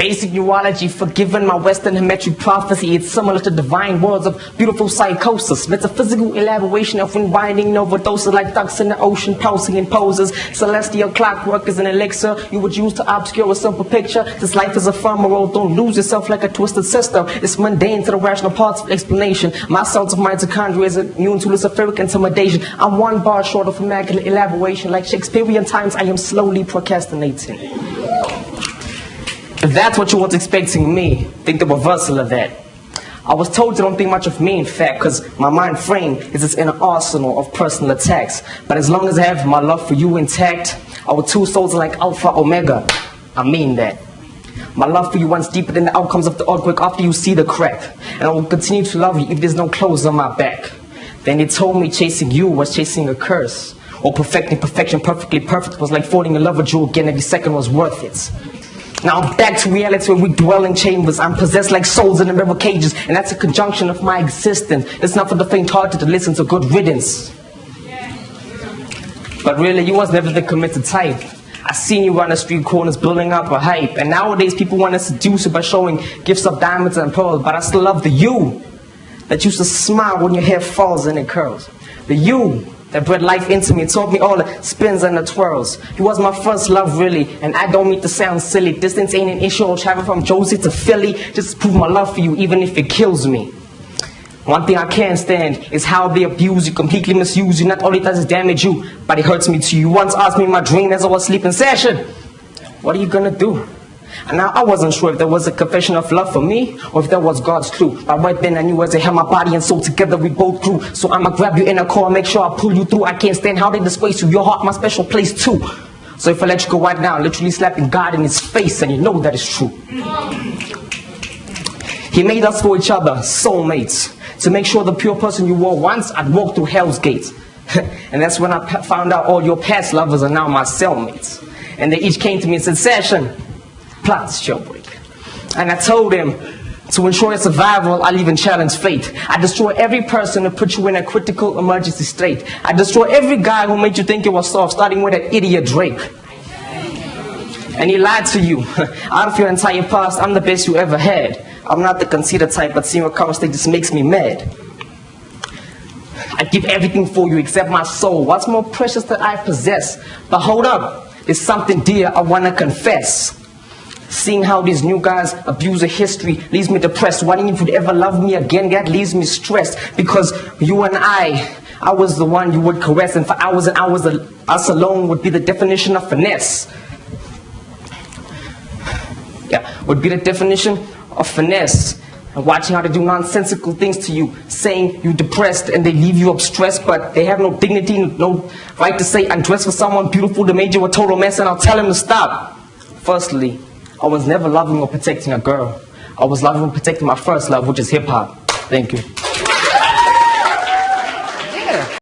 Basic neurology, forgiven my Western hermetic prophecy. It's similar to divine words of beautiful psychosis. Metaphysical elaboration of windbinding overdoses like ducks in the ocean, pulsing in poses. Celestial clockwork is an elixir you would use to obscure a simple picture. This life is ephemeral, don't lose yourself like a twisted system. It's mundane to the rational parts of explanation. My cells of mitochondria is immune to luciferic intimidation. I'm one bar short of immaculate elaboration. Like Shakespearean times, I am slowly procrastinating. If that's what you weren't expecting me, think the reversal of that. I was told you don't think much of me, in fact, because my mind frame is this inner arsenal of personal attacks. But as long as I have my love for you intact, our two souls are like Alpha Omega. I mean that. My love for you runs deeper than the outcomes of the earthquake after you see the crack. And I will continue to love you if there's no clothes on my back. Then they told me chasing you was chasing a curse. Or perfecting perfection perfectly perfect was like falling in love with you again. Every second was worth it. Now I'm back to reality where we dwell in chambers. I'm possessed like souls in the river cages. And that's a conjunction of my existence. It's not for the faint-hearted to listen to good riddance. But really, you was never the committed type. I seen you run the street corners building up a hype. And nowadays people want to seduce you by showing gifts of diamonds and pearls. But I still love the you that used to smile when your hair falls and it curls. The you that bred life into me and taught me all the spins and the twirls. He was my first love, really, and I don't mean to sound silly. Distance ain't an issue. I'll travel from Josie to Philly just to prove my love for you, even if it kills me. One thing I can't stand is how they abuse you, completely misuse you. Not only does it damage you, but it hurts me too. You once asked me in my dream as I was sleeping session, what are you gonna do? And now I wasn't sure if there was a confession of love for me or if that was God's clue. But right then I knew as I held my body and soul together we both grew. So I'ma grab you in a core and make sure I pull you through. I can't stand how they disgrace you. Your heart my special place too. So if I let you go right now, literally slapping God in his face, and you know that is true. He made us for each other, soulmates. To make sure the pure person you were once, I'd walk through hell's gates. And that's when I found out all your past lovers are now my cellmates. And they each came to me and said, Session, plot this jailbreak. And I told him, to ensure your survival, I'll even challenge fate. I destroy every person to put you in a critical emergency state. I destroy every guy who made you think you were soft, starting with that idiot Drake. And he lied to you. Out of your entire past, I'm the best you ever had. I'm not the conceited type, but seeing your current state just makes me mad. I give everything for you except my soul. What's more precious that I possess? But hold up, there's something dear I want to confess. Seeing how these new guys abuse a history leaves me depressed. Wanting if you'd ever love me again, that leaves me stressed. Because you and I was the one you would caress. And for hours and hours, us alone would be the definition of finesse. Yeah, would be the definition of finesse. And watching how they do nonsensical things to you, saying you're depressed and they leave you up stressed, but they have no dignity, no right to say undress for someone beautiful that made you a total mess, and I'll tell him to stop. Firstly, I was never loving or protecting a girl. I was loving and protecting my first love, which is hip-hop. Thank you.